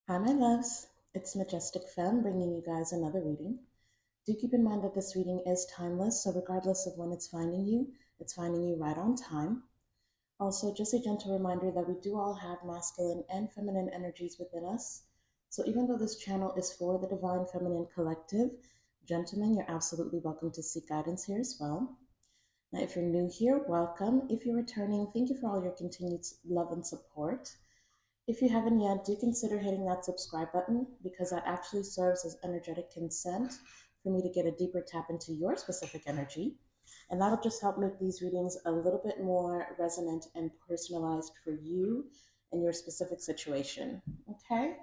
Hi, my loves. It's Majestic Femme bringing you guys another reading. Do keep in mind that this reading is timeless, so regardless of when it's finding you right on time. Also, just a gentle reminder that we do all have masculine and feminine energies within us. So even though this channel is for the Divine Feminine Collective, gentlemen, you're absolutely welcome to seek guidance here as well. Now, if you're new here, welcome. If you're returning, thank you for all your continued love and support. If you haven't yet, do consider hitting that subscribe button because that actually serves as energetic consent for me to get a deeper tap into your specific energy. And that'll just help make these readings a little bit more resonant and personalized for you and your specific situation. Okay?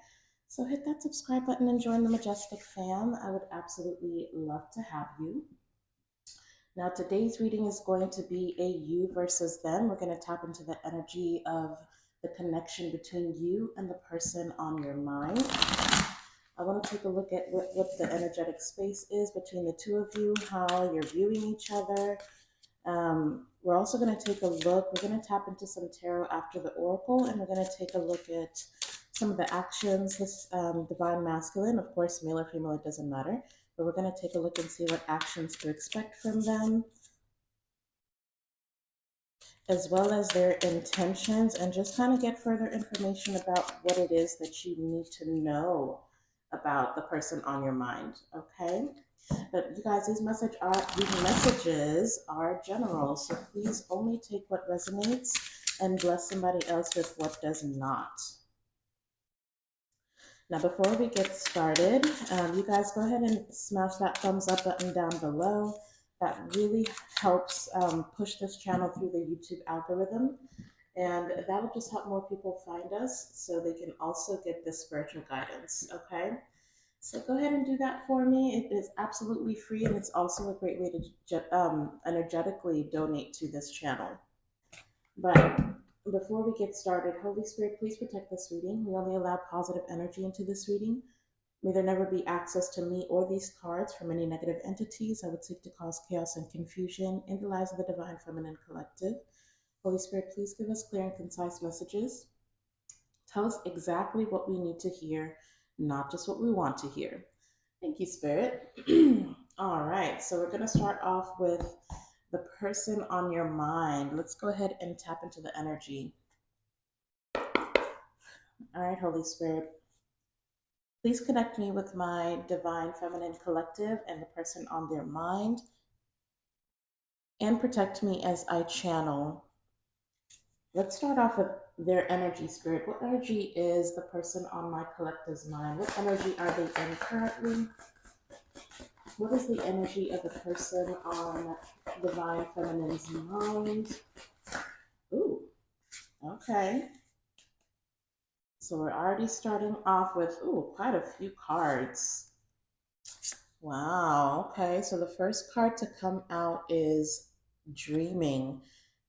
So hit that subscribe button and join the Majestic fam. I would absolutely love to have you. Now, today's reading is going to be a you versus them. We're going to tap into the energy of the connection between you and the person on your mind. I want to take a look at what the energetic space is between the two of you, how you're viewing each other. We're also going to take a look, we're going to tap into some tarot after the oracle, and we're going to take a look at some of the actions, this divine masculine, of course, male or female, it doesn't matter, but we're going to take a look and see what actions to expect from them, as well as their intentions, and just kind of get further information about what it is that you need to know about the person on your mind. Okay, but you guys, these messages are general, so please only take what resonates and bless somebody else with what does not. Now, before we get started, you guys go ahead and smash that thumbs up button down below. That really helps push this channel through the YouTube algorithm. And that will just help more people find us so they can also get this spiritual guidance. Okay. So go ahead and do that for me. It is absolutely free, and it's also a great way to energetically donate to this channel. But before we get started, Holy Spirit, please protect this reading. We only allow positive energy into this reading. May there never be access to me or these cards from any negative entities. I would seek to cause chaos and confusion in the lives of the Divine Feminine Collective. Holy Spirit, please give us clear and concise messages. Tell us exactly what we need to hear, not just what we want to hear. Thank you, Spirit. All right, so we're going to start off with the person on your mind. Let's go ahead and tap into the energy. All right, Holy Spirit, please connect me with my Divine Feminine Collective and the person on their mind, and protect me as I channel. Let's start off with their energy, Spirit. What energy is the person on my collective's mind? What energy are they in currently? What is the energy of the person on Divine Feminine's mind? Ooh, okay. So we're already starting off with, quite a few cards. Wow, okay. So the first card to come out is dreaming.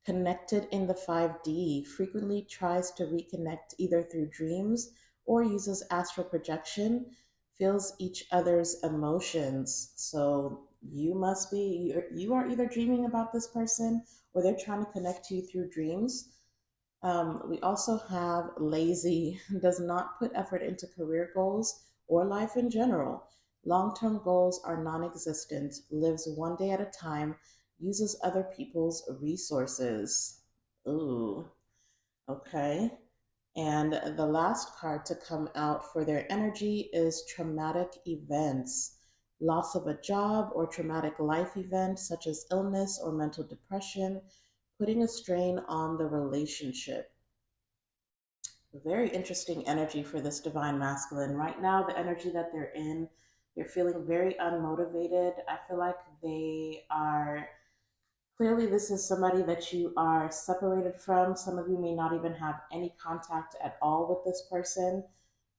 Connected in the 5D, frequently tries to reconnect either through dreams or uses astral projection, feels each other's emotions. So you are either dreaming about this person or they're trying to connect to you through dreams. We also have lazy, does not put effort into career goals or life in general. Long term goals are non existent, lives one day at a time, uses other people's resources. Ooh, okay. And the last card to come out for their energy is traumatic events. Loss of a job or traumatic life event, such as illness or mental depression, putting a strain on the relationship. Very interesting energy for this divine masculine. Right now, the energy that they're in, they're feeling very unmotivated. I feel like they are clearly, this is somebody that you are separated from. Some of you may not even have any contact at all with this person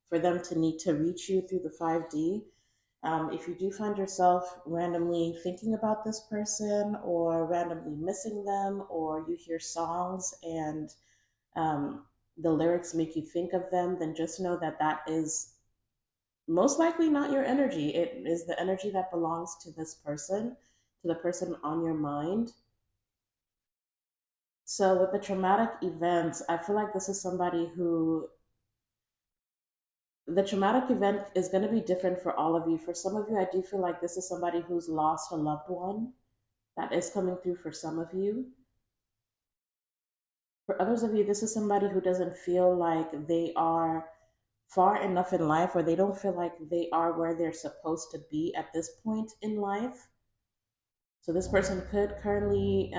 for them to need to reach you through the 5D. If you do find yourself randomly thinking about this person or randomly missing them, or you hear songs and the lyrics make you think of them, then just know that that is most likely not your energy. It is the energy that belongs to this person, to the person on your mind. So, with the traumatic events, I feel like this is somebody who The traumatic event is going to be different for all of you. For some of you, I do feel like this is somebody who's lost a loved one. That is coming through for some of you. For others of you, this is somebody who doesn't feel like they are far enough in life, or they don't feel like they are where they're supposed to be at this point in life. So this person could currently,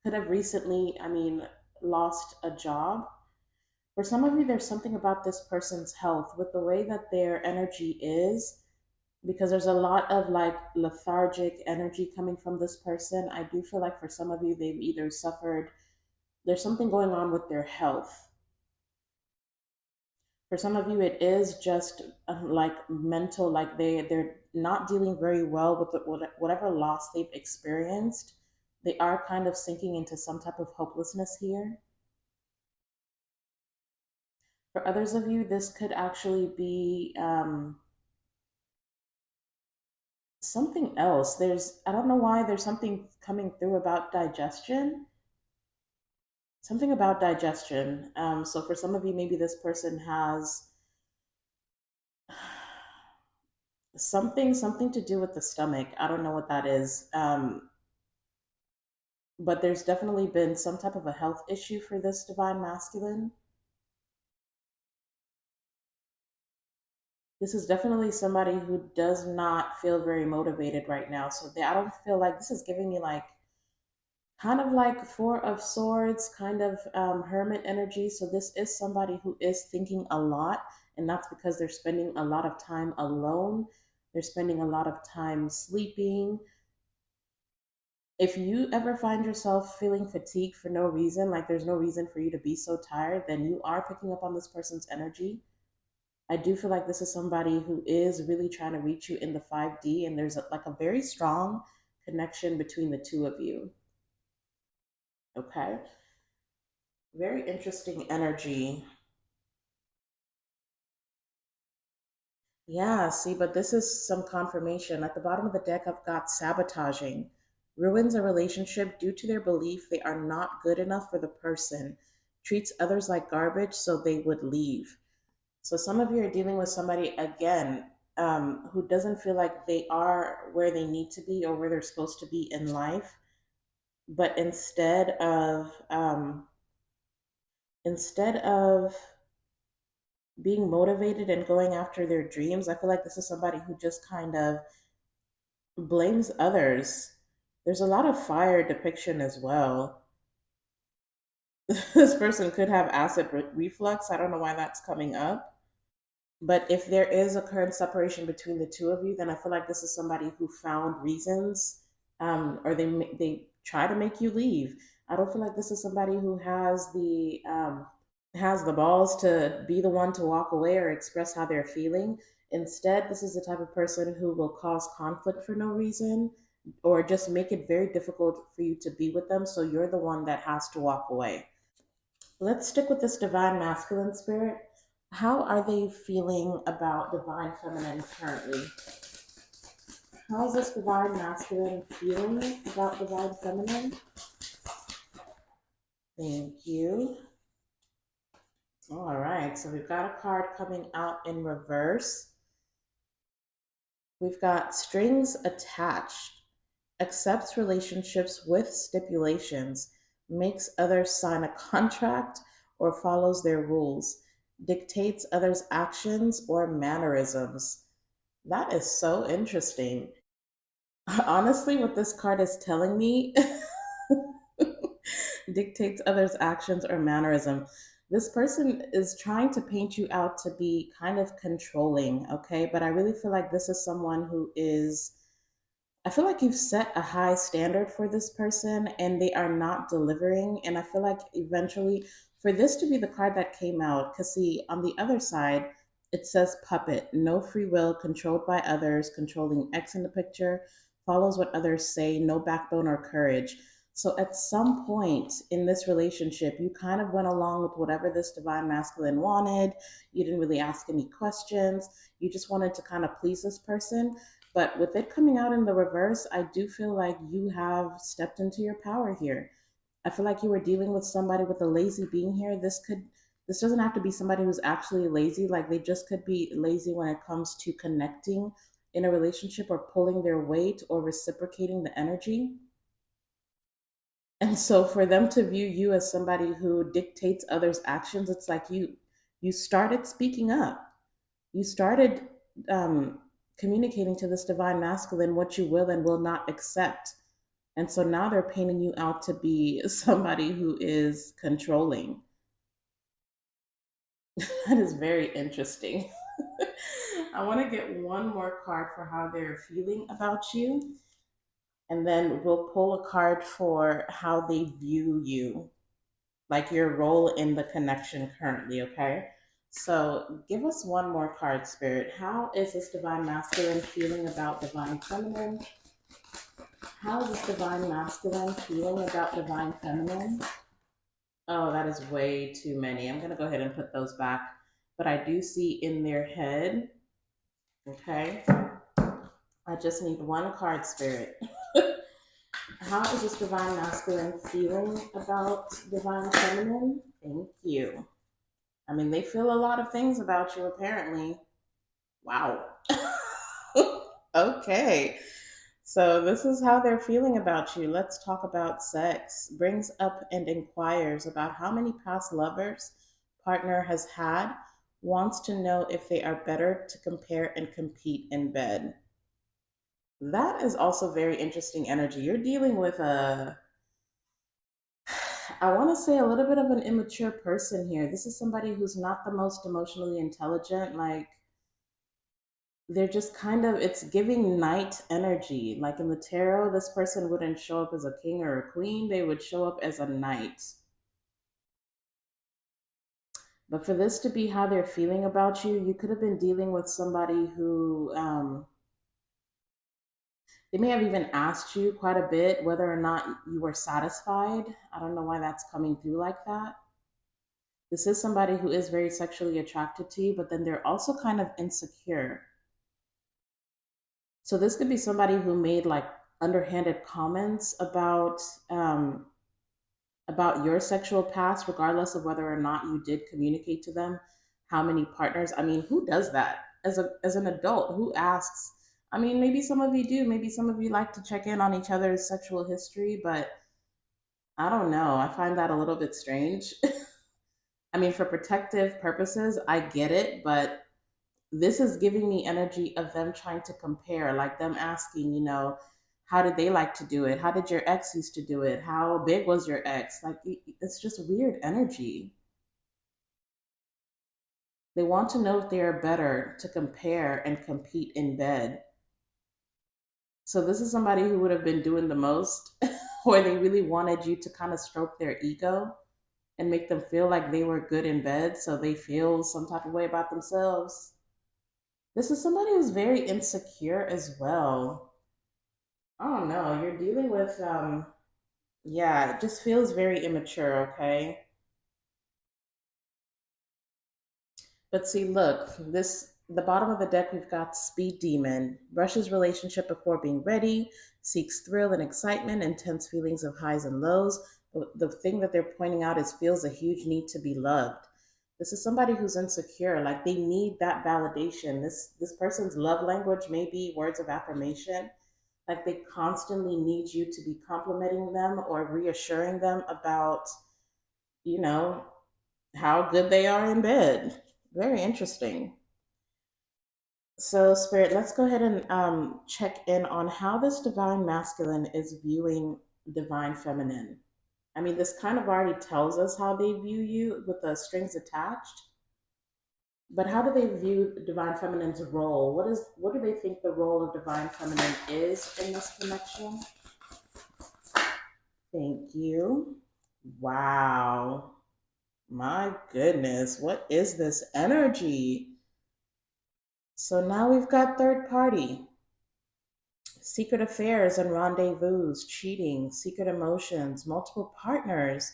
could have recently, lost a job. For some of you, there's something about this person's health with the way that their energy is, because there's a lot of like lethargic energy coming from this person. I do feel like for some of you, they've either suffered, there's something going on with their health. For some of you, it is just like mental, like they're not dealing very well with whatever loss they've experienced. They are kind of sinking into some type of hopelessness here. For others of you, this could actually be something else. I don't know why, there's something coming through about digestion. Something about digestion. So for some of you, maybe this person has something to do with the stomach. I don't know what that is. But there's definitely been some type of a health issue for this divine masculine. This is definitely somebody who does not feel very motivated right now. So I don't feel like this is giving me like kind of like Four of Swords, kind of hermit energy. So this is somebody who is thinking a lot, and that's because they're spending a lot of time alone. They're spending a lot of time sleeping. If you ever find yourself feeling fatigued for no reason, like there's no reason for you to be so tired, then you are picking up on this person's energy. I do feel like this is somebody who is really trying to reach you in the 5D, and there's like a very strong connection between the two of you. Okay. Very interesting energy. Yeah, see, but this is some confirmation. At the bottom of the deck, I've got sabotaging. Ruins a relationship due to their belief they are not good enough for the person. Treats others like garbage, so they would leave. So some of you are dealing with somebody, again, who doesn't feel like they are where they need to be or where they're supposed to be in life. But instead of being motivated and going after their dreams, I feel like this is somebody who just kind of blames others. There's a lot of fire depiction as well. This person could have acid reflux. I don't know why that's coming up. But if there is a current separation between the two of you, then I feel like this is somebody who found reasons, or they try to make you leave. I don't feel like this is somebody who has the balls to be the one to walk away or express how they're feeling. Instead, this is the type of person who will cause conflict for no reason, or just make it very difficult for you to be with them. So you're the one that has to walk away. Let's stick with this divine masculine spirit. How are they feeling about divine feminine currently? How is this divine masculine feeling about divine feminine? Thank you. All right, so we've got a card coming out in reverse. We've got strings attached, accepts relationships with stipulations, makes others sign a contract or follows their rules, dictates others' actions or mannerisms. That is so interesting. Honestly, what this card is telling me dictates others' actions or mannerism. This person is trying to paint you out to be kind of controlling, okay? But I really feel like this is someone who is, I feel like you've set a high standard for this person and they are not delivering. And I feel like eventually, for this to be the card that came out, because see, on the other side, it says puppet, no free will, controlled by others, controlling X in the picture, follows what others say, no backbone or courage. So at some point in this relationship, you kind of went along with whatever this divine masculine wanted. You didn't really ask any questions. You just wanted to kind of please this person. But with it coming out in the reverse, I do feel like you have stepped into your power here. I feel like you were dealing with somebody with a lazy being here. This doesn't have to be somebody who's actually lazy. Like they just could be lazy when it comes to connecting in a relationship or pulling their weight or reciprocating the energy. And so for them to view you as somebody who dictates others' actions, it's like you started speaking up. You started um, communicating to this divine masculine what you will and will not accept. And so now they're painting you out to be somebody who is controlling. That is very interesting. I want to get one more card for how they're feeling about you, and then we'll pull a card for how they view you, like your role in the connection currently, okay? So give us one more card, Spirit. How is this divine masculine feeling about divine feminine? How is this divine masculine feeling about divine feminine? Oh, that is way too many. I'm going to go ahead and put those back. But I do see in their head, okay? I just need one card, Spirit. How is this divine masculine feeling about divine feminine? Thank you. I mean, they feel a lot of things about you, apparently. Wow. Okay. So, this is how they're feeling about you. Let's talk about sex. Brings up and inquires about how many past lovers partner has had, wants to know if they are better to compare and compete in bed. That is also very interesting energy. You're dealing with a, I want to say, a little bit of an immature person here. This is somebody who's not the most emotionally intelligent. Like, they're just kind of, it's giving knight energy. Like in the tarot, this person wouldn't show up as a king or a queen, they would show up as a knight. But for this to be how they're feeling about you, you could have been dealing with somebody who, they may have even asked you quite a bit whether or not you were satisfied. I don't know why that's coming through like that. This is somebody who is very sexually attracted to you, but then they're also kind of insecure. So this could be somebody who made like underhanded comments um, about your sexual past, regardless of whether or not you did communicate to them how many partners. I mean, who does that as an adult? Who asks? I mean, maybe some of you do. Maybe some of you like to check in on each other's sexual history, but I don't know. I find that a little bit strange. I mean, for protective purposes, I get it, but this is giving me energy of them trying to compare, like them asking, how did they like to do it? How did your ex used to do it? How big was your ex? Like, it's just weird energy. They want to know if they are better to compare and compete in bed. So, this is somebody who would have been doing the most, or they really wanted you to kind of stroke their ego and make them feel like they were good in bed so they feel some type of way about themselves. This is somebody who's very insecure as well. I don't know. You're dealing with, yeah, it just feels very immature, okay? But see, look, the bottom of the deck, we've got Speed Demon. Rushes relationship before being ready, seeks thrill and excitement, intense feelings of highs and lows. The thing that they're pointing out is feels a huge need to be loved. This is somebody who's insecure, like they need that validation. This person's love language may be words of affirmation. Like they constantly need you to be complimenting them or reassuring them about, you know, how good they are in bed. Very interesting. So, Spirit, let's go ahead and check in on how this divine masculine is viewing divine feminine. I mean, this kind of already tells us how they view you with the strings attached, but how do they view divine feminine's role? What do they think the role of divine feminine is in this connection? Thank you. Wow. My goodness, what is this energy? So now we've got third party, secret affairs and rendezvous, cheating, secret emotions, multiple partners,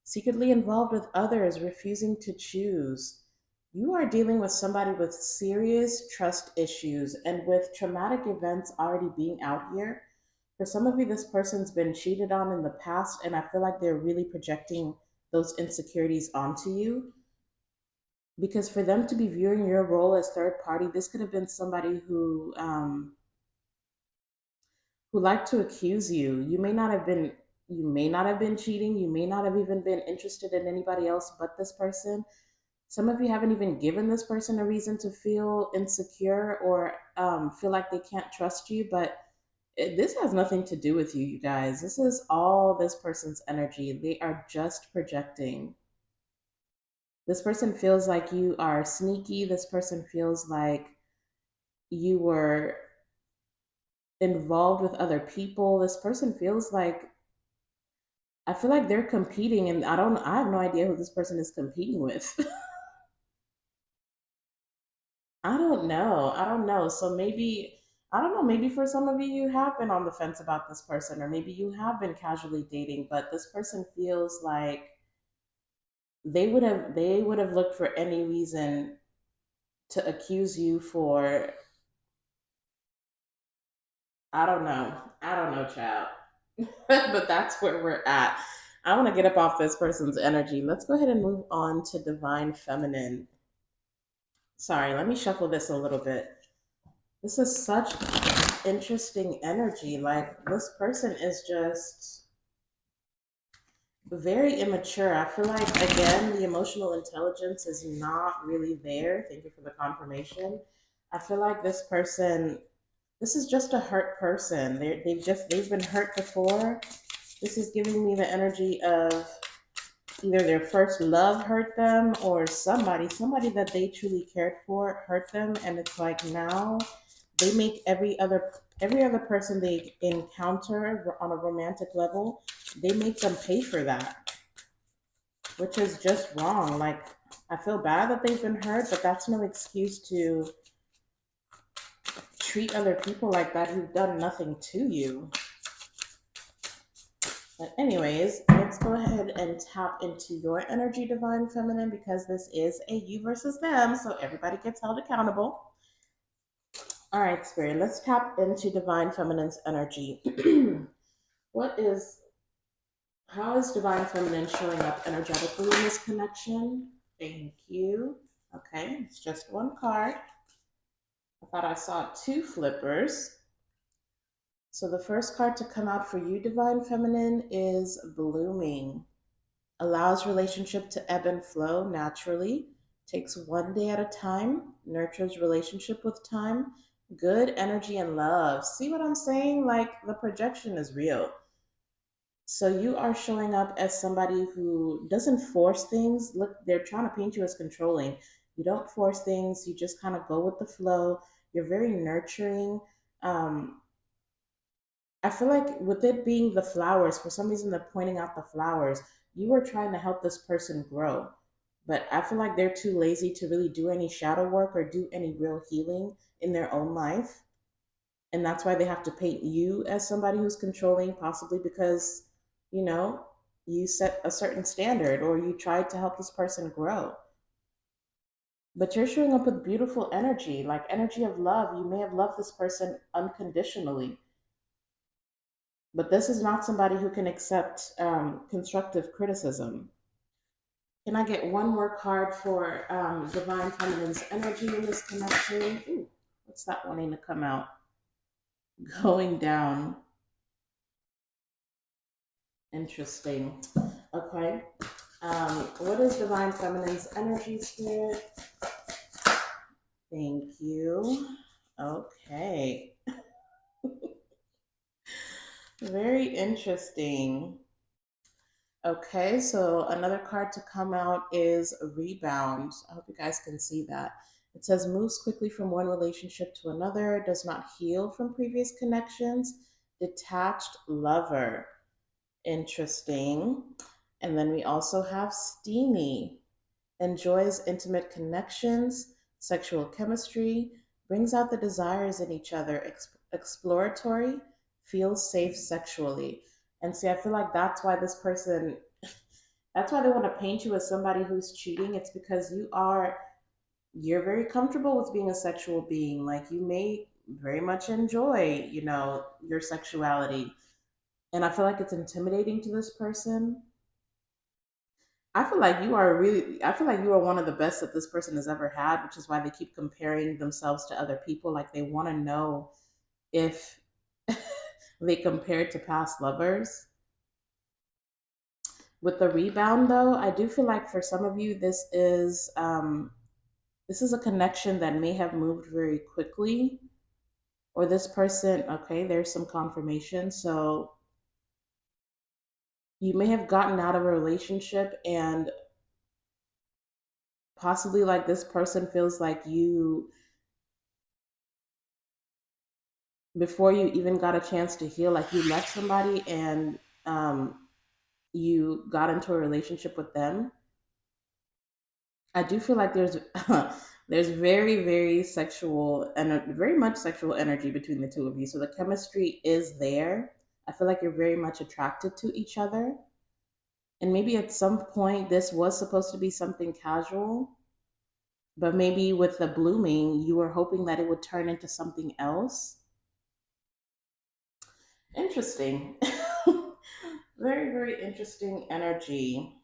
secretly involved with others, refusing to choose. You are dealing with somebody with serious trust issues and with traumatic events already being out here. For some of you, this person's been cheated on in the past, and I feel like they're really projecting those insecurities onto you. because for them to be viewing your role as third party, this could have been somebody who liked to accuse you. You may not have been cheating, you may not have even been interested in anybody else but this person. Some of you haven't even given this person a reason to feel insecure or feel like they can't trust you, but this has nothing to do with you, you guys. This is all this person's energy. They are just projecting. This person feels like you are sneaky. This person feels like you were involved with other people. This person feels like, I feel like they're competing, and I have no idea who this person is competing with. I don't know. I don't know. So maybe, I don't know, maybe for some of you, you have been on the fence about this person, or maybe you have been casually dating, but this person feels like they would have looked for any reason to accuse you for, I don't know, child. But that's where we're at. I want to get up off this person's energy. Let's go ahead and move on to divine feminine. Sorry, let me shuffle this a little bit. This is such interesting energy. Like, this person is just very immature. I feel like, again, the emotional intelligence is not really there. Thank you for the confirmation. I feel like this is just a hurt person. They've been hurt before. This is giving me the energy of either their first love hurt them, or somebody that they truly cared for hurt them, and it's like now they make every other person they encounter on a romantic level, they make them pay for that, which is just wrong. Like, I feel bad that they've been hurt, but that's no excuse to treat other people like that who've done nothing to you. But anyways, let's go ahead and tap into your energy, divine feminine, because this is a you versus them, so everybody gets held accountable. All right, spirit, let's tap into divine feminine's energy. what is How is divine feminine showing up energetically in this connection? Thank you. Okay, it's just one card. I thought I saw two flippers. So the first card to come out for you, divine feminine, is blooming. Allows relationship to ebb and flow naturally, takes one day at a time, nurtures relationship with time, good energy and love. See what I'm saying? Like, the projection is real. So you are showing up as somebody who doesn't force things. Look, they're trying to paint you as controlling. You don't force things, you just kind of go with the flow. You're very nurturing. Um, I feel like with it being the flowers, for some reason they're pointing out the flowers. You are trying to help this person grow. But I feel like they're too lazy to really do any shadow work or do any real healing in their own life. And that's why they have to paint you as somebody who's controlling, possibly because, you know, you set a certain standard or you tried to help this person grow. But you're showing up with beautiful energy, like energy of love. You may have loved this person unconditionally, but this is not somebody who can accept constructive criticism. Can I get one more card for Divine Feminine's energy in this connection? Ooh, what's that wanting to come out? Going down. Interesting. Okay. What is Divine Feminine's energy, spirit? Thank you. Okay. Very interesting. Okay, so another card to come out is Rebound. I hope you guys can see that. It says moves quickly from one relationship to another, does not heal from previous connections, detached lover. Interesting. And then we also have Steamy. Enjoys intimate connections, sexual chemistry, brings out the desires in each other, exploratory, feels safe sexually. And see, I feel like that's why they want to paint you as somebody who's cheating. It's because you're very comfortable with being a sexual being. Like, you may very much enjoy, your sexuality. And I feel like it's intimidating to this person. I feel like you are one of the best that this person has ever had, which is why they keep comparing themselves to other people. Like they want to know if they compare to past lovers. With the rebound, though, I do feel like for some of you, this is a connection that may have moved very quickly, or this person. Okay, there's some confirmation. So you may have gotten out of a relationship, and possibly like this person feels like you, before you even got a chance to heal, like you left somebody and you got into a relationship with them. I do feel like there's there's very sexual and very much sexual energy between the two of you. So the chemistry is there. I feel like you're very much attracted to each other. And maybe at some point this was supposed to be something casual, but maybe with the blooming, you were hoping that it would turn into something else. Interesting. Very interesting energy.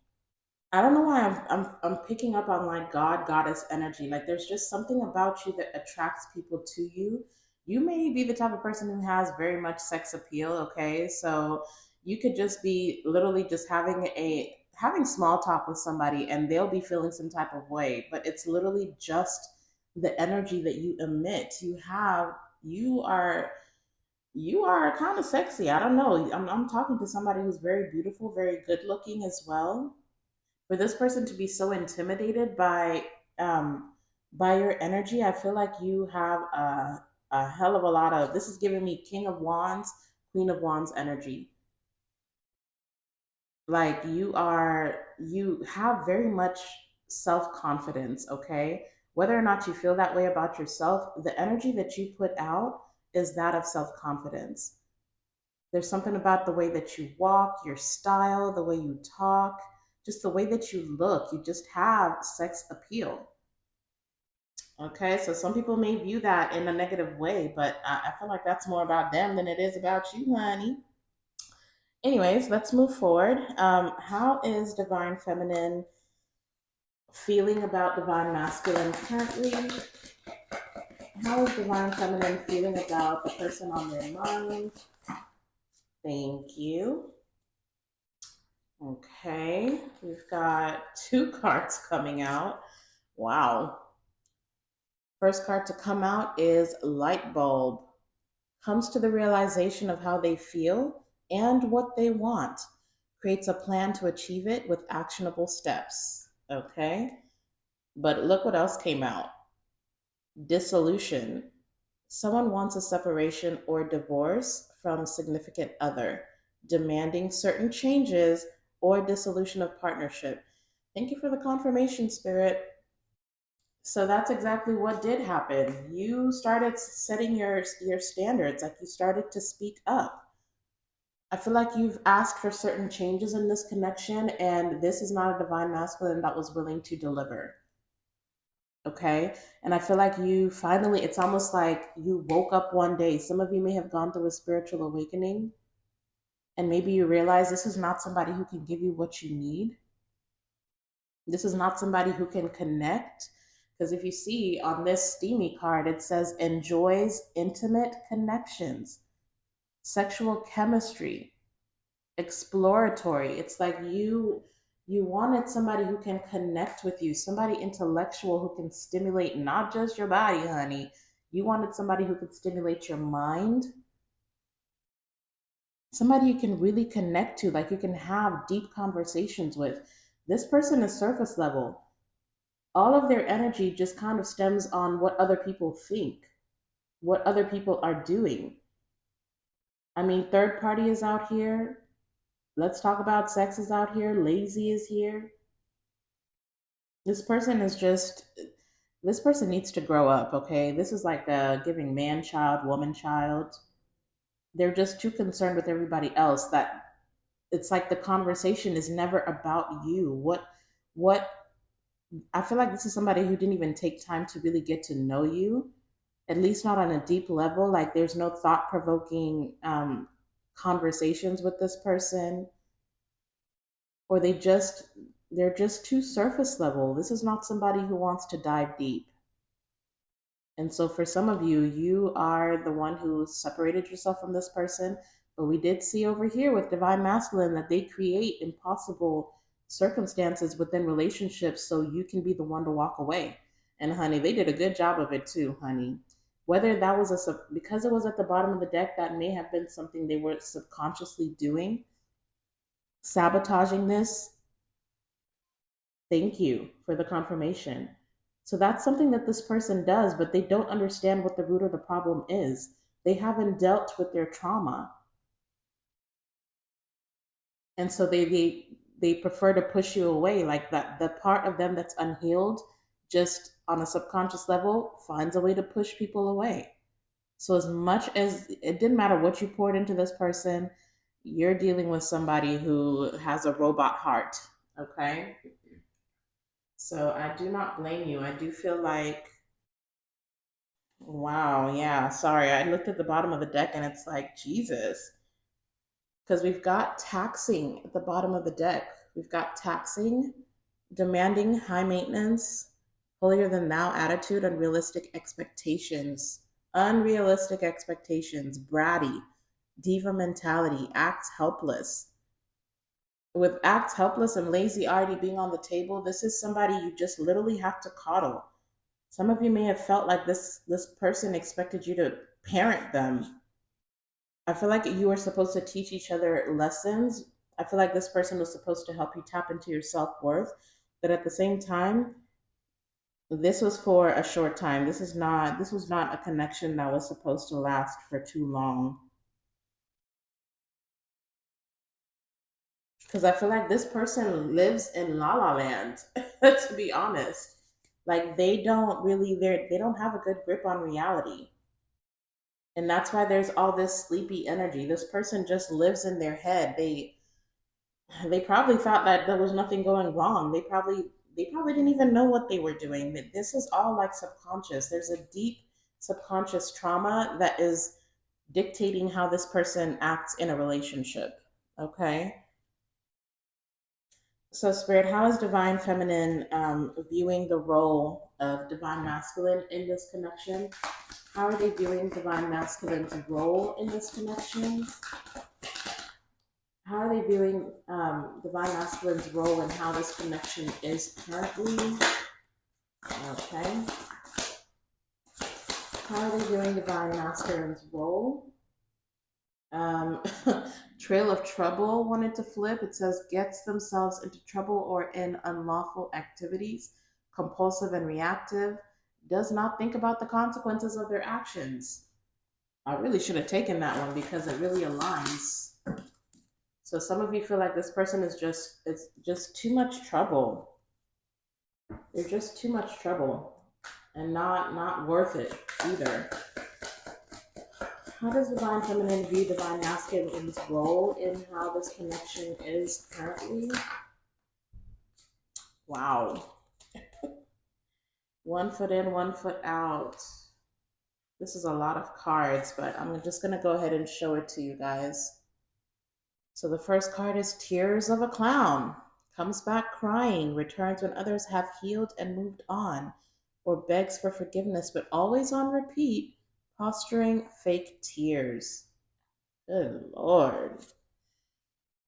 I don't know why I'm picking up on like God goddess energy. Like there's just something about you that attracts people to you. You may be the type of person who has very much sex appeal, okay? So you could just be literally just having small talk with somebody and they'll be feeling some type of way, but it's literally just the energy that you emit. You are you are kind of sexy. I don't know. I'm talking to somebody who's very beautiful, very good looking as well. For this person to be so intimidated um, by your energy, I feel like you have a hell of a lot of. This is giving me King of Wands, Queen of Wands energy. Like you have very much self confidence. Okay, whether or not you feel that way about yourself, the energy that you put out is that of self confidence. There's something about the way that you walk, your style, the way you talk, just the way that you look. You just have sex appeal. Okay, so some people may view that in a negative way, but I feel like that's more about them than it is about you, honey. Anyways, let's move forward. How is Divine Feminine feeling about Divine Masculine currently? How is Divine Feminine feeling about the person on their mind? Thank you. Okay, we've got two cards coming out. Wow. First card to come out is Light Bulb. Comes to the realization of how they feel and what they want. Creates a plan to achieve it with actionable steps. Okay, but look what else came out. Dissolution. Someone wants a separation or divorce from significant other, demanding certain changes or dissolution of partnership. Thank you for the confirmation, Spirit. So that's exactly what did happen. You started setting your standards, like you started to speak up. I feel like you've asked for certain changes in this connection, and this is not a divine masculine that was willing to deliver. Okay. And I feel like you finally, it's almost like you woke up one day. Some of you may have gone through a spiritual awakening, and maybe you realize this is not somebody who can give you what you need. This is not somebody who can connect. Because if you see on this steamy card, it says enjoys intimate connections, sexual chemistry, exploratory. It's like you wanted somebody who can connect with you, somebody intellectual who can stimulate not just your body, honey. You wanted somebody who could stimulate your mind, somebody you can really connect to, like you can have deep conversations with. This person is surface level. All of their energy just kind of stems on what other people think, what other people are doing. I mean, third party is out here. Let's talk about sex is out here. Lazy is here. This person is just, this person needs to grow up, okay? This is like giving man child, woman child. They're just too concerned with everybody else that it's like the conversation is never about you. What, I feel like this is somebody who didn't even take time to really get to know you, at least not on a deep level. Like there's no thought provoking conversations with this person, or they just They're just too surface level. This is not somebody who wants to dive deep. And so for some of you, you are the one who separated yourself from this person. But we did see over here with Divine Masculine that they create impossible circumstances within relationships so you can be the one to walk away. And honey, they did a good job of it too, honey. Whether that was because it was at the bottom of the deck, that may have been something they were subconsciously doing, sabotaging this. Thank you for the confirmation. So that's something that this person does, but they don't understand what the root of the problem is. They haven't dealt with their trauma. And so they prefer to push you away, like that the part of them that's unhealed just on a subconscious level finds a way to push people away. So as much as it didn't matter what you poured into this person, you're dealing with somebody who has a robot heart, okay? So I do not blame you. I do feel like, wow, yeah, sorry. I looked at the bottom of the deck and it's like, Jesus. Because we've got taxing at the bottom of the deck. We've got taxing, demanding, high maintenance, holier than thou attitude, unrealistic expectations, bratty, diva mentality, acts helpless. With acts helpless and lazy already being on the table, this is somebody you just literally have to coddle. Some of you may have felt like this person expected you to parent them. I feel like you were supposed to teach each other lessons. I feel like this person was supposed to help you tap into your self-worth, but at the same time, this was for a short time. This was not a connection that was supposed to last for too long. Because I feel like this person lives in la la land, to be honest. Like they don't have a good grip on reality. And that's why there's all this sleepy energy. This person just lives in their head. They probably thought that there was nothing going wrong. They probably didn't even know what they were doing. This is all like subconscious. There's a deep subconscious trauma that is dictating how this person acts in a relationship. Okay. So, Spirit, how is Divine Feminine viewing the role of Divine Masculine in this connection? How are they viewing Divine Masculine's role in this connection? How are they viewing Divine Masculine's role and how this connection is currently? Okay. How are they viewing Divine Masculine's role? Um, Trail of Trouble wanted to flip. It says gets themselves into trouble or in unlawful activities, compulsive and reactive, does not think about the consequences of their actions. I really should have taken that one because it really aligns. So some of you feel like this person is it's just too much trouble. They're just too much trouble and not worth it either. How does Divine Feminine view Divine Masculine's role in how this connection is currently? Wow. One foot in, one foot out. This is a lot of cards, but I'm just going to go ahead and show it to you guys. So the first card is Tears of a Clown. Comes back crying, returns when others have healed and moved on, or begs for forgiveness, but always on repeat, posturing fake tears. Good Lord.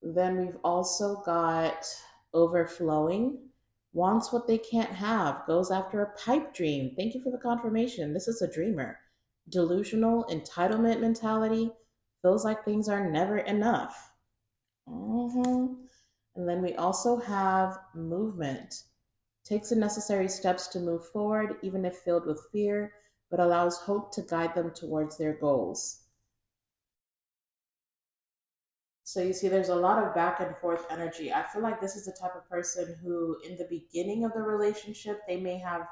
Then we've also got Overflowing. Wants what they can't have, goes after a pipe dream. Thank you for the confirmation. This is a dreamer. Delusional, entitlement mentality, feels like things are never enough. hmm And then we also have Movement. Takes the necessary steps to move forward, even if filled with fear, but allows hope to guide them towards their goals. So you see, there's a lot of back and forth energy. I feel like this is the type of person who, in the beginning of the relationship, they may have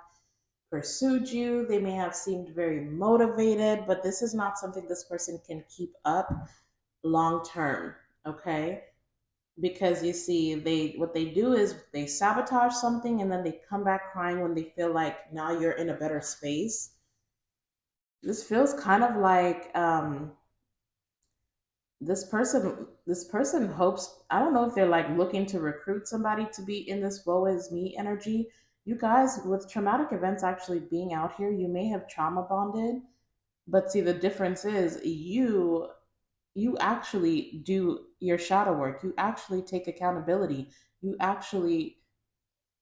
pursued you, they may have seemed very motivated, but this is not something this person can keep up long term. Okay. Because you see, what they do is they sabotage something and then they come back crying when they feel like now you're in a better space. This feels kind of like This person hopes, I don't know if they're like looking to recruit somebody to be in this woe is me energy. You guys with traumatic events actually being out here, you may have trauma bonded, but see the difference is you actually do your shadow work. You actually take accountability. You actually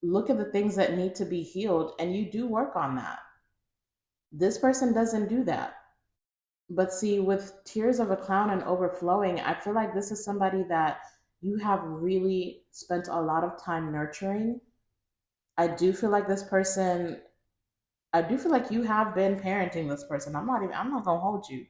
look at the things that need to be healed and you do work on that. This person doesn't do that. But see, with Tears of a Clown and Overflowing, I feel like this is somebody that you have really spent a lot of time nurturing. I do feel like this person, I do feel like you have been parenting this person. I'm not gonna hold you.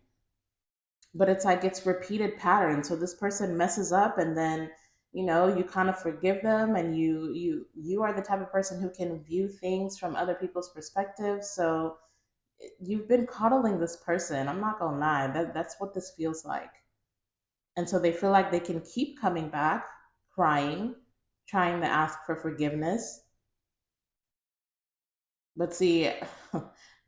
But it's like it's repeated pattern. So this person messes up and then, you kind of forgive them and you are the type of person who can view things from other people's perspectives. So you've been coddling this person. I'm not gonna lie. That's what this feels like. And so they feel like they can keep coming back, crying, trying to ask for forgiveness. But see,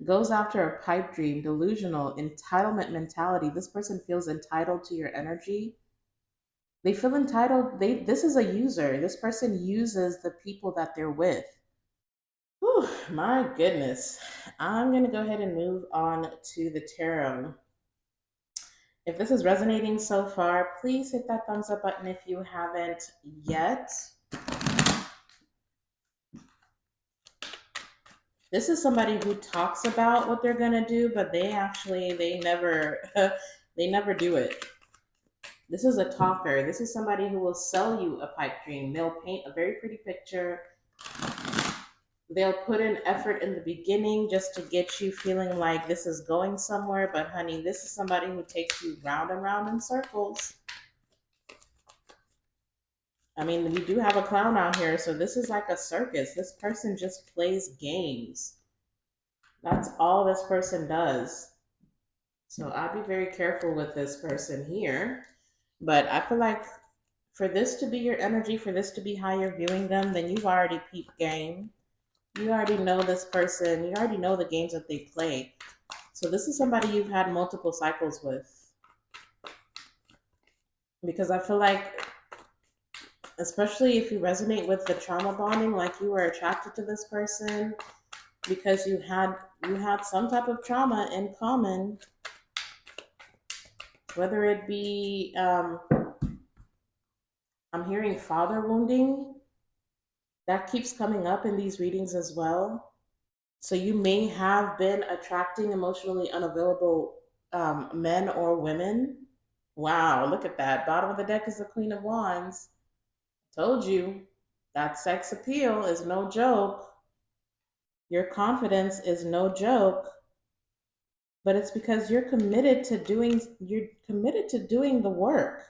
goes after a pipe dream, delusional, entitlement mentality. This person feels entitled to your energy. They feel entitled. This is a user. This person uses the people that they're with. Whew, my goodness. I'm gonna go ahead and move on to the tarot. If this is resonating so far, please hit that thumbs up button if you haven't yet. This is somebody who talks about what they're gonna do, but they never they never do it. This is a talker. This is somebody who will sell you a pipe dream. They'll paint a very pretty picture. They'll put in effort in the beginning just to get you feeling like this is going somewhere. But honey, this is somebody who takes you round and round in circles. I mean, we do have a clown out here, so this is like a circus. This person just plays games. That's all this person does. So I'd be very careful with this person here. But I feel like for this to be your energy, for this to be how you're viewing them, then you've already peeped game. You already know this person. You already know the games that they play. So this is somebody you've had multiple cycles with. Because I feel like, especially if you resonate with the trauma bonding, like you were attracted to this person because you had some type of trauma in common, whether it be I'm hearing father wounding that keeps coming up in these readings as well. So you may have been attracting emotionally unavailable men or women. Wow, look at that. Bottom of the deck is the Queen of Wands. Told you that sex appeal is no joke. Your confidence is no joke, but it's because you're committed to doing the work.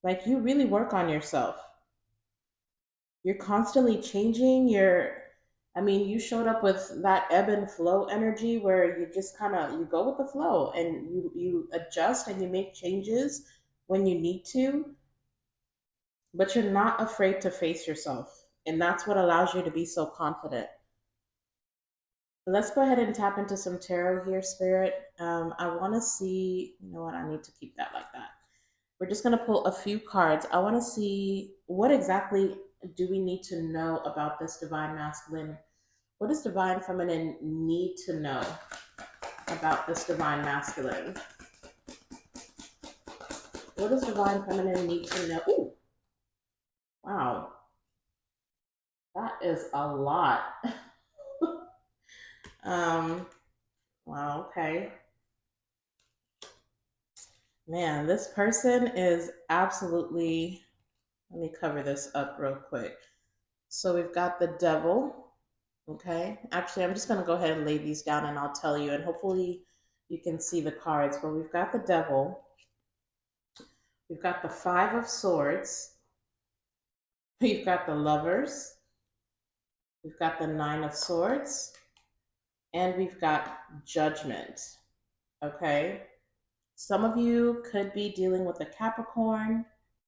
Like you really work on yourself. You're constantly changing. I mean, you showed up with that ebb and flow energy where you just kind of you go with the flow and you adjust and you make changes when you need to, but you're not afraid to face yourself. And that's what allows you to be so confident. Let's go ahead and tap into some tarot here, Spirit. I want to see, you know what, I need to keep that like that. We're just going to pull a few cards. I want to see what exactly do we need to know about this divine masculine. What does divine feminine need to know about this divine masculine? What does divine feminine need to know? Ooh, wow, that is a lot. um, wow, okay. Man, this person is absolutely, let me cover this up real quick. So we've got the devil. Okay. Actually, I'm just going to go ahead and lay these down and I'll tell you, and hopefully you can see the cards. But we've got the devil. We've got the Five of Swords. We've got the Lovers. We've got the Nine of Swords. And we've got Judgment. Okay. Some of you could be dealing with a Capricorn,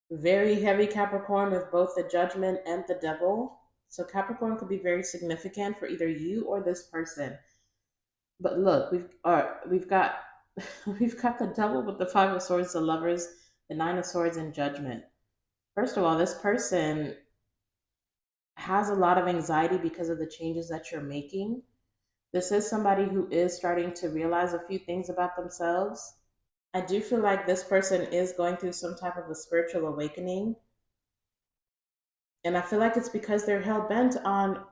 very heavy Capricorn with both the Judgment and the devil. So Capricorn could be very significant for either you or this person. But look, we've got we've got the devil with the Five of Swords, the Lovers, The Nine of Swords and Judgment. First of all, this person has a lot of anxiety because of the changes that you're making. This is somebody who is starting to realize a few things about themselves. I do feel like this person is going through some type of a spiritual awakening. And I feel like it's because they're hell bent on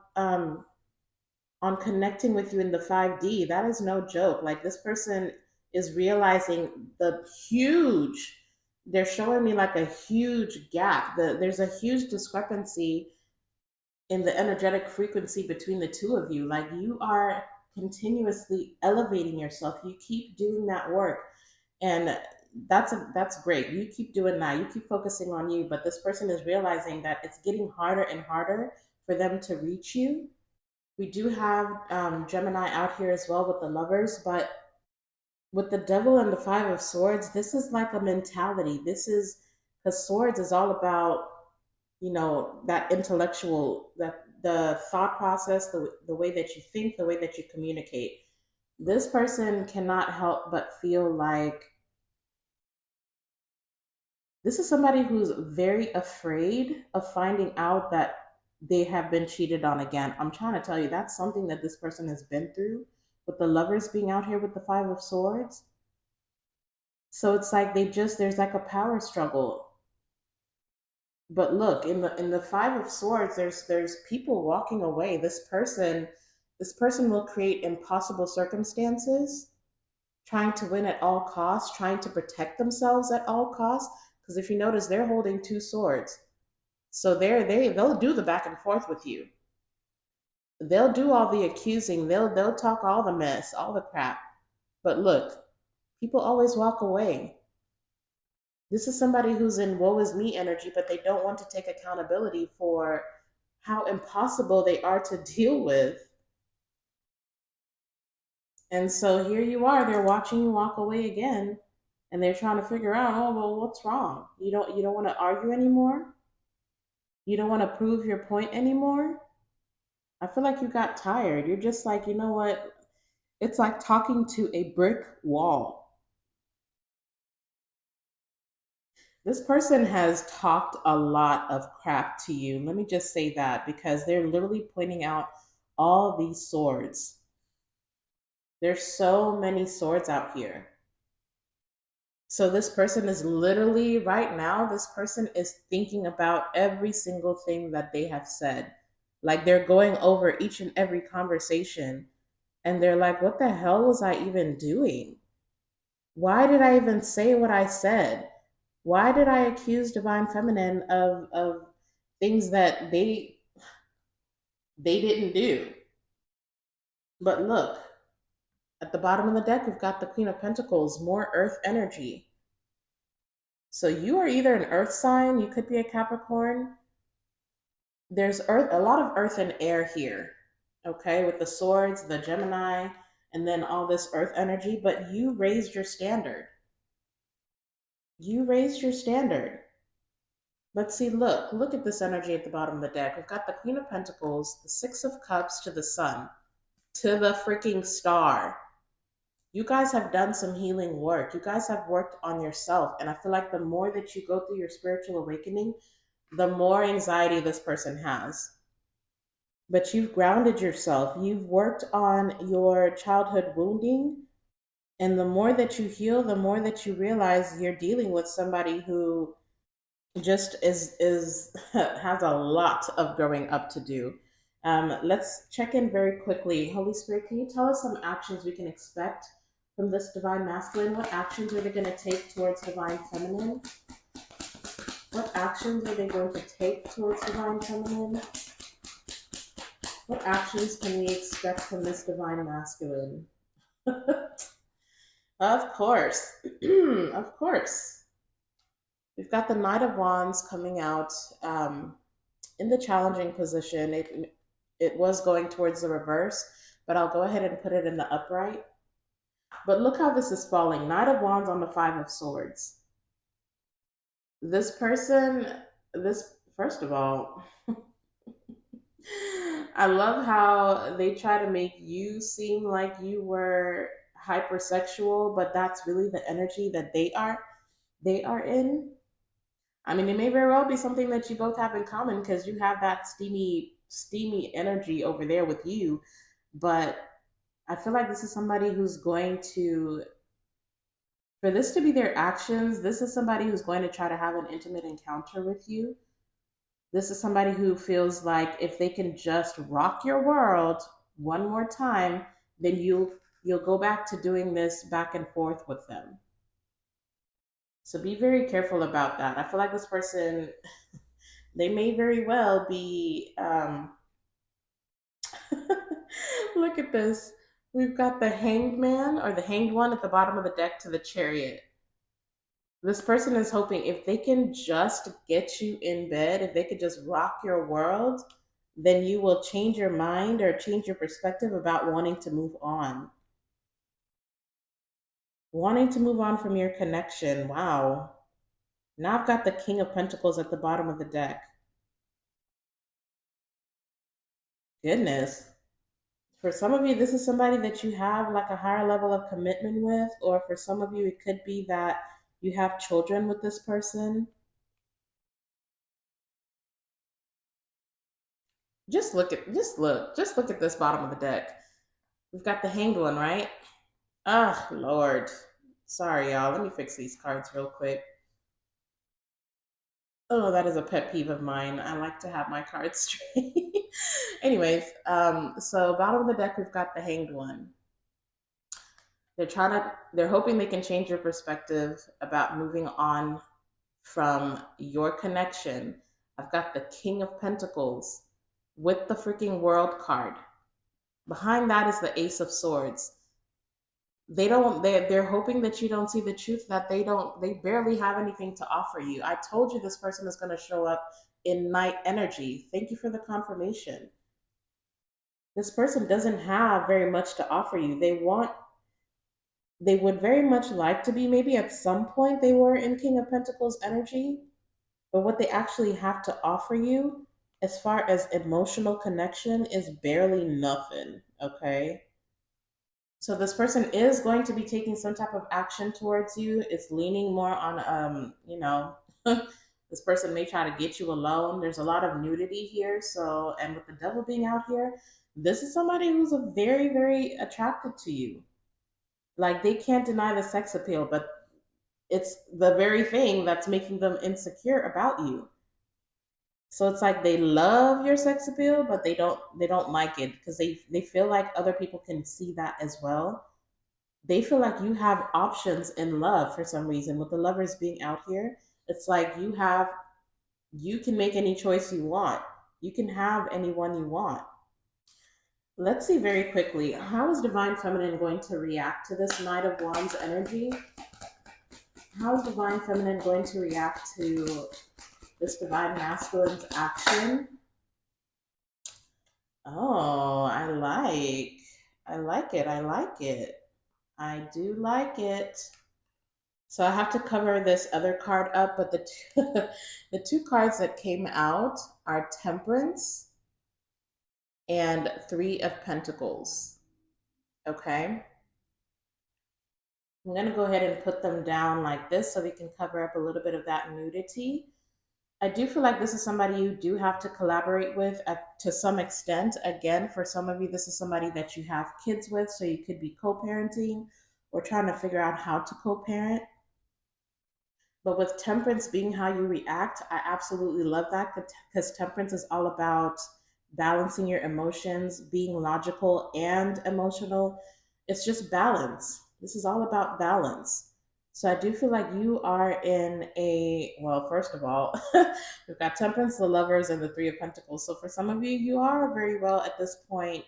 connecting with you in the 5D. That is no joke. Like this person is realizing the huge, they're showing me like a huge gap. There's a huge discrepancy in the energetic frequency between the two of you. Like you are continuously elevating yourself. You keep doing that work. And that's great. You keep doing that. You keep focusing on you. But this person is realizing that it's getting harder and harder for them to reach you. We do have Gemini out here as well with the lovers, but with the devil and the five of swords, this is like a mentality. This is because swords is all about, that intellectual, that the thought process, the way that you think, the way that you communicate. This person cannot help but feel like this is somebody who's very afraid of finding out that they have been cheated on again. I'm trying to tell you, that's something that this person has been through with the lovers being out here with the five of swords. So it's like there's like a power struggle. But look, in the five of swords, there's people walking away. This person will create impossible circumstances, trying to win at all costs, trying to protect themselves at all costs. Because if you notice, they're holding two swords. So they'll do the back and forth with you. They'll do all the accusing. They'll talk all the mess, all the crap. But look, people always walk away. This is somebody who's in woe is me energy, but they don't want to take accountability for how impossible they are to deal with. And so here you are, they're watching you walk away again, and they're trying to figure out, oh well, what's wrong? You don't want to argue anymore? You don't want to prove your point anymore? I feel like you got tired. You're just like, you know what? It's like talking to a brick wall. This person has talked a lot of crap to you. Let me just say that because they're literally pointing out all these swords. There's so many swords out here. So this person is literally right now, this person is thinking about every single thing that they have said. Like they're going over each and every conversation and they're like, what the hell was I even doing? Why did I even say what I said? Why did I accuse Divine Feminine of things that they didn't do? But look, at the bottom of the deck, we've got the Queen of Pentacles, more earth energy. So you are either an earth sign, you could be a Capricorn. There's earth, a lot of earth and air here, okay, with the swords, the Gemini, and then all this earth energy, but you raised your standard. You raised your standard. Let's see, look at this energy at the bottom of the deck. We've got the Queen of Pentacles, the Six of Cups to the Sun, to the freaking star. You guys have done some healing work. You guys have worked on yourself. And I feel like the more that you go through your spiritual awakening, the more anxiety this person has. But you've grounded yourself. You've worked on your childhood wounding. And the more that you heal, the more that you realize you're dealing with somebody who just is has a lot of growing up to do. Let's check in very quickly. Holy Spirit, can you tell us some actions we can expect from this divine masculine? What actions are they going to take towards divine feminine? What actions are they going to take towards divine feminine? What actions can we expect from this divine masculine? Of course. Of course. We've got the Knight of Wands coming out in the challenging position. It was going towards the reverse, but I'll go ahead and put it in the upright. But look how this is falling. Knight of Wands on the Five of Swords. This person, this, first of all, I love how they try to make you seem like you were hypersexual, but that's really the energy that they are. they are in. I mean, it may very well be something that you both have in common because you have that steamy energy over there with you. But I feel like this is somebody who's going to, for this to be their actions, this is somebody who's going to try to have an intimate encounter with you. This is somebody who feels like if they can just rock your world one more time, then you'll go back to doing this back and forth with them. So be very careful about that. I feel like this person, they may very well be. Look at this. We've got the hanged man or the hanged one at the bottom of the deck to the chariot. This person is hoping if they can just get you in bed, if they could just rock your world, then you will change your mind or change your perspective about wanting to move on. Wanting to move on from your connection. Wow. Now I've got the King of Pentacles at the bottom of the deck. Goodness. For some of you, this is somebody that you have like a higher level of commitment with, or for some of you, it could be that you have children with this person. Just look at this bottom of the deck. We've got the hanged one, right? Ah, Lord. Sorry, y'all. Let me fix these cards real quick. Oh, that is a pet peeve of mine. I like to have my cards straight. Anyways, so bottom of the deck, we've got the hanged one. They're hoping they can change your perspective about moving on from your connection. I've got the King of Pentacles with the freaking World card. Behind that is the Ace of Swords. They're hoping that you don't see the truth that they barely have anything to offer you. I told you this person is going to show up in night energy. Thank you for the confirmation. This person doesn't have very much to offer you. They would very much like to be, maybe at some point they were in King of Pentacles energy, but what they actually have to offer you as far as emotional connection is barely nothing, okay? So this person is going to be taking some type of action towards you. It's leaning more on this person may try to get you alone. There's a lot of nudity here, so and with the devil being out here, this is somebody who's a very very attracted to you. Like they can't deny the sex appeal, but it's the very thing that's making them insecure about you. So it's like they love your sex appeal, but they don't like it because they feel like other people can see that as well. They feel like you have options in love for some reason. With the lovers being out here, it's like you can make any choice you want. You can have anyone you want. Let's see very quickly. How is Divine Feminine going to react to this Knight of Wands energy? How is Divine Feminine going to react to this Divine Masculine's action? Oh, I like it. I like it. I do like it. So I have to cover this other card up, but the the two cards that came out are Temperance and Three of Pentacles. Okay. I'm going to go ahead and put them down like this so we can cover up a little bit of that nudity. I do feel like this is somebody you do have to collaborate with to some extent. Again, for some of you, this is somebody that you have kids with, so you could be co-parenting or trying to figure out how to co-parent. But with temperance being how you react, I absolutely love that because temperance is all about balancing your emotions, being logical and emotional. It's just balance. This is all about balance. So I do feel like you are in well, first of all, we've got temperance, the lovers, and the three of pentacles. So for some of you, you are very well at this point,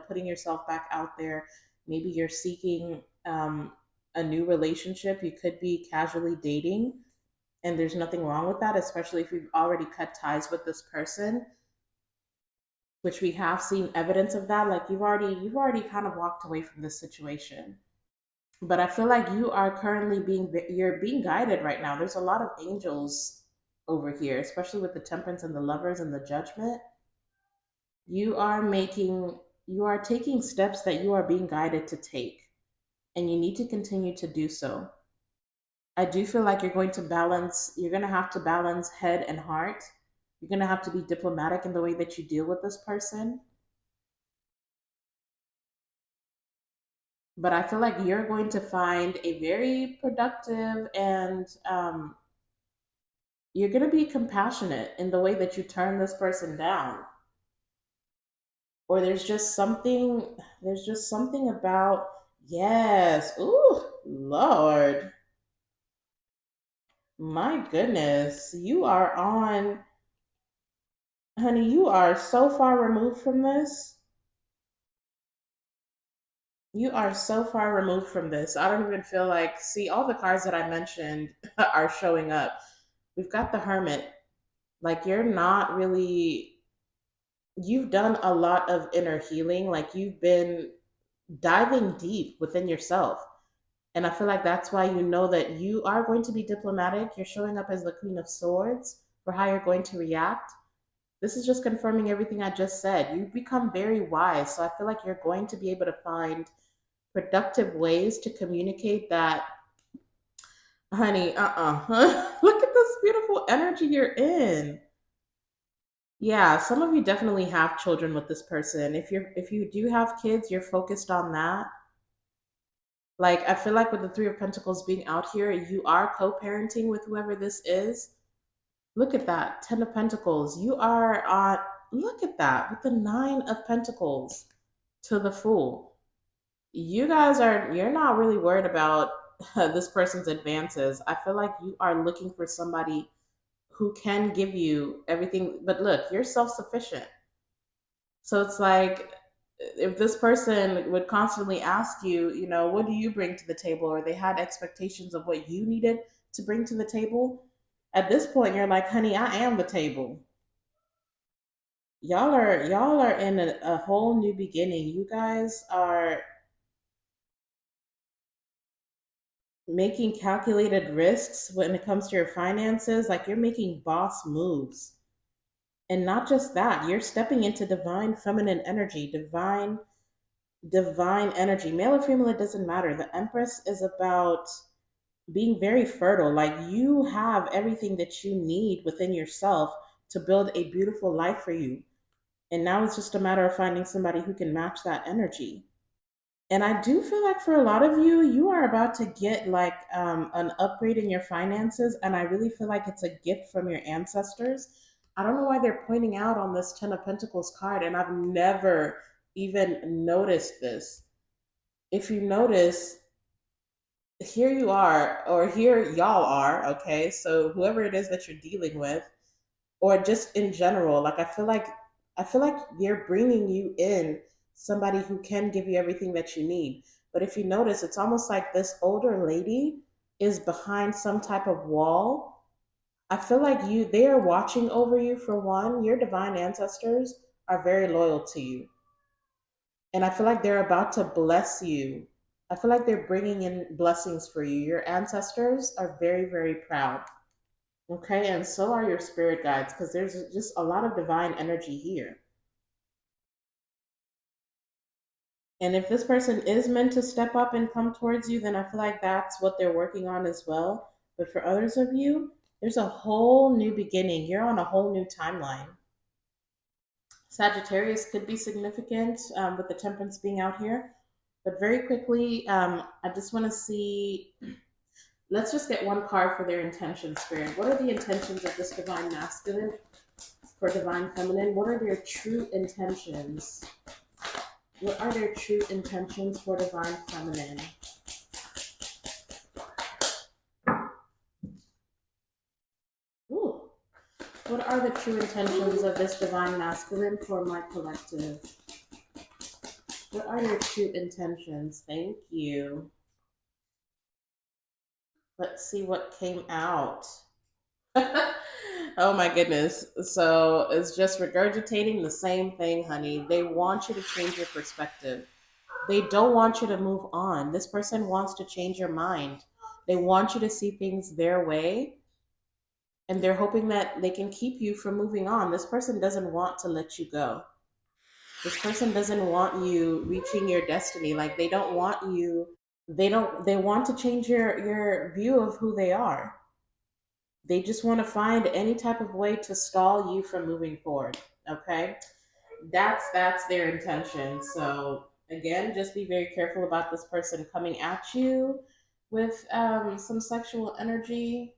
putting yourself back out there. Maybe you're seeking a new relationship. You could be casually dating, and there's nothing wrong with that, especially if you've already cut ties with this person, which we have seen evidence of that. Like you've already kind of walked away from this situation. But I feel like you are currently you're being guided right now. There's a lot of angels over here, especially with the temperance and the lovers and the judgment. You are taking steps that you are being guided to take, and you need to continue to do so. I do feel like you're going to have to balance head and heart. You're going to have to be diplomatic in the way that you deal with this person. But I feel like you're going to find a very productive and you're going to be compassionate in the way that you turn this person down. Or there's just something about, yes, ooh, Lord, my goodness, honey, you are so far removed from this. You are so far removed from this. I don't even feel like, see, all the cards that I mentioned are showing up. We've got the Hermit. Like, you're not really, you've done a lot of inner healing. Like, you've been diving deep within yourself. And I feel like that's why you know that you are going to be diplomatic. You're showing up as the Queen of Swords for how you're going to react. This is just confirming everything I just said. You become very wise. So I feel like you're going to be able to find productive ways to communicate that, honey, Look at this beautiful energy you're in. Yeah, some of you definitely have children with this person. If you do have kids, you're focused on that. Like, I feel like with the Three of Pentacles being out here, you are co-parenting with whoever this is. Look at that, Ten of Pentacles. You are on, look at that, with the Nine of Pentacles to the Fool. You're not really worried about this person's advances. I feel like you are looking for somebody who can give you everything. But look, you're self sufficient. So it's like, if this person would constantly ask you, what do you bring to the table? Or they had expectations of what you needed to bring to the table. At this point, you're like, honey, I am the table. Y'all are in a whole new beginning. You guys are making calculated risks when it comes to your finances. Like, you're making boss moves. And not just that, you're stepping into divine feminine energy, divine energy. Male or female, it doesn't matter. The Empress is about being very fertile. Like, you have everything that you need within yourself to build a beautiful life for you. And now it's just a matter of finding somebody who can match that energy. And I do feel like for a lot of you, you are about to get like an upgrade in your finances. And I really feel like it's a gift from your ancestors. I don't know why they're pointing out on this Ten of Pentacles card, and I've never even noticed this. If you notice, here you are, or here y'all are, okay? So whoever it is that you're dealing with, or just in general, like, I feel like they're bringing you in somebody who can give you everything that you need. But if you notice, it's almost like this older lady is behind some type of wall. I feel like they are watching over you. For one, your divine ancestors are very loyal to you, and I feel like they're about to bless you. I feel like they're bringing in blessings for you. Your ancestors are very, very proud. Okay, and so are your spirit guides, because there's just a lot of divine energy here. And if this person is meant to step up and come towards you, then I feel like that's what they're working on as well. But for others of you, there's a whole new beginning. You're on a whole new timeline. Sagittarius could be significant with the temperance being out here. But very quickly, I just want to see, let's just get one card for their intention, Spirit. What are the intentions of this divine masculine for divine feminine? What are their true intentions? What are their true intentions for divine feminine? Ooh. What are the true intentions of this divine masculine for my collective? What are your true intentions? Thank you. Let's see what came out. Oh my goodness. So it's just regurgitating the same thing, honey. They want you to change your perspective. They don't want you to move on. This person wants to change your mind. They want you to see things their way, and they're hoping that they can keep you from moving on. This person doesn't want to let you go. This person doesn't want you reaching your destiny. Like, they don't want you. They want to change your view of who they are. They just want to find any type of way to stall you from moving forward. Okay? That's their intention. So again, just be very careful about this person coming at you with some sexual energy.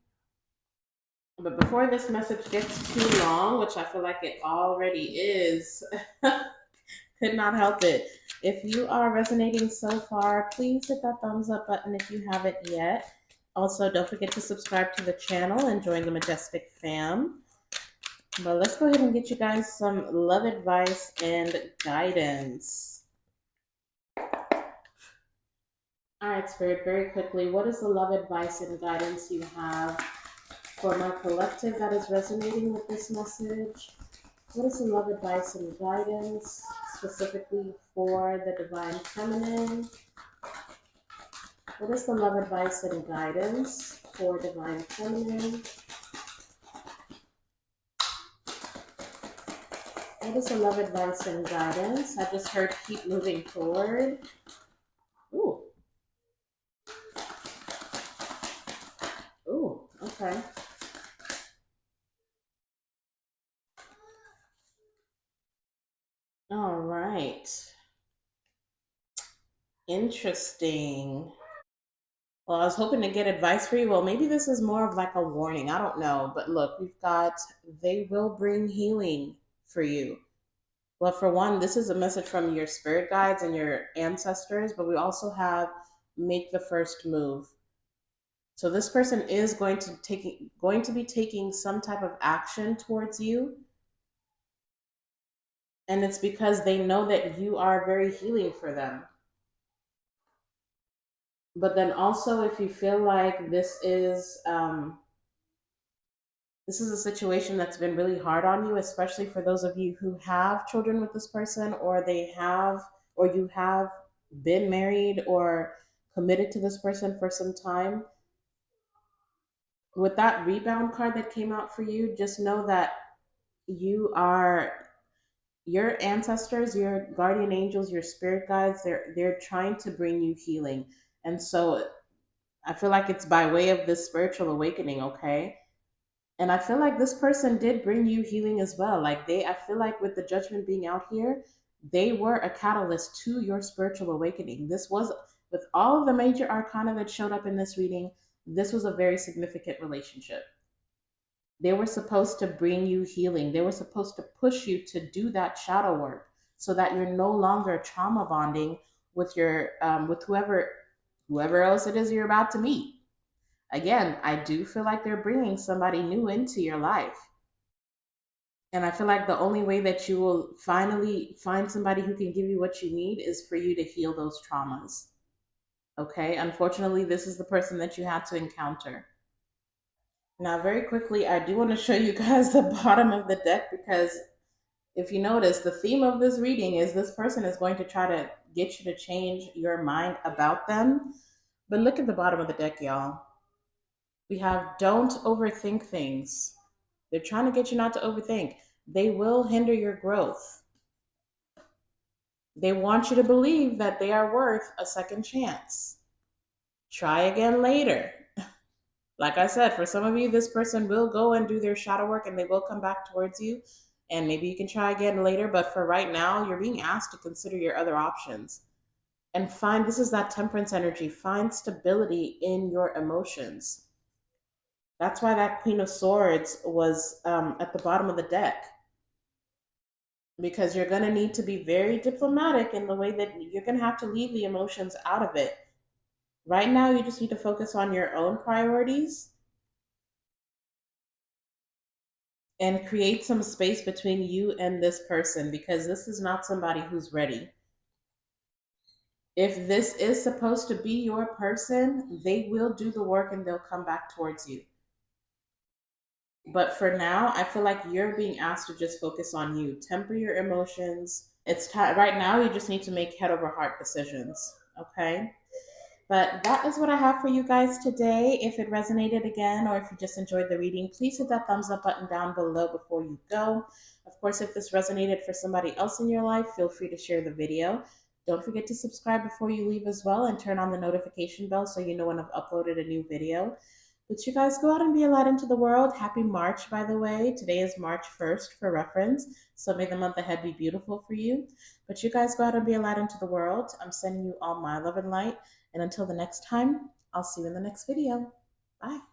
But before this message gets too long, which I feel like it already is, could not help it. If you are resonating so far, please hit that thumbs up button if you haven't yet. Also, don't forget to subscribe to the channel and join the Majestic fam. But let's go ahead and get you guys some love advice and guidance. All right, Spirit, very quickly, what is the love advice and guidance you have for my collective that is resonating with this message? What is the love advice and guidance specifically for the Divine Feminine? What is the love advice and guidance for Divine Feminine? What is the love advice and guidance? I just heard keep moving forward. Ooh. Ooh, okay. All right. Interesting. Well, I was hoping to get advice for you. Well, maybe this is more of like a warning. I don't know. But look, we've got they will bring healing for you. Well, for one, this is a message from your spirit guides and your ancestors, but we also have make the first move. So this person is going to be taking some type of action towards you, and it's because they know that you are very healing for them. But then also, if you feel like this is a situation that's been really hard on you, especially for those of you who have children with this person, or you have been married or committed to this person for some time. With that rebound card that came out for you, just know that you are your ancestors, your guardian angels, your spirit guides, they're trying to bring you healing. And so I feel like it's by way of this spiritual awakening, okay? And I feel like this person did bring you healing as well. I feel like with the judgment being out here, they were a catalyst to your spiritual awakening. This was, with all of the major arcana that showed up in this reading, this was a very significant relationship. They were supposed to bring you healing. They were supposed to push you to do that shadow work so that you're no longer trauma bonding with with whoever else it is you're about to meet. Again, I do feel like they're bringing somebody new into your life. And I feel like the only way that you will finally find somebody who can give you what you need is for you to heal those traumas. Okay? Unfortunately, this is the person that you had to encounter. Now, very quickly, I do want to show you guys the bottom of the deck because if you notice, the theme of this reading is this person is going to try to get you to change your mind about them. But look at the bottom of the deck, y'all. We have don't overthink things. They're trying to get you not to overthink. They will hinder your growth. They want you to believe that they are worth a second chance. Try again later. Like I said, for some of you, this person will go and do their shadow work and they will come back towards you. And maybe you can try again later. But for right now, you're being asked to consider your other options and find this is that temperance energy. Find stability in your emotions. That's why that Queen of Swords was at the bottom of the deck because you're going to need to be very diplomatic in the way that you're going to have to leave the emotions out of it. Right now, you just need to focus on your own priorities and create some space between you and this person because this is not somebody who's ready. If this is supposed to be your person, they will do the work and they'll come back towards you. But for now, I feel like you're being asked to just focus on you. Temper your emotions. It's time right now. You just need to make head over heart decisions. Okay. But that is what I have for you guys today. If it resonated again, or if you just enjoyed the reading, please hit that thumbs up button down below before you go. Of course, if this resonated for somebody else in your life, feel free to share the video. Don't forget to subscribe before you leave as well, and turn on the notification bell so you know when I've uploaded a new video. But you guys go out and be a light into the world. Happy March, by the way. Today is March 1st for reference. So may the month ahead be beautiful for you. But you guys go out and be a light into the world. I'm sending you all my love and light. And until the next time, I'll see you in the next video. Bye.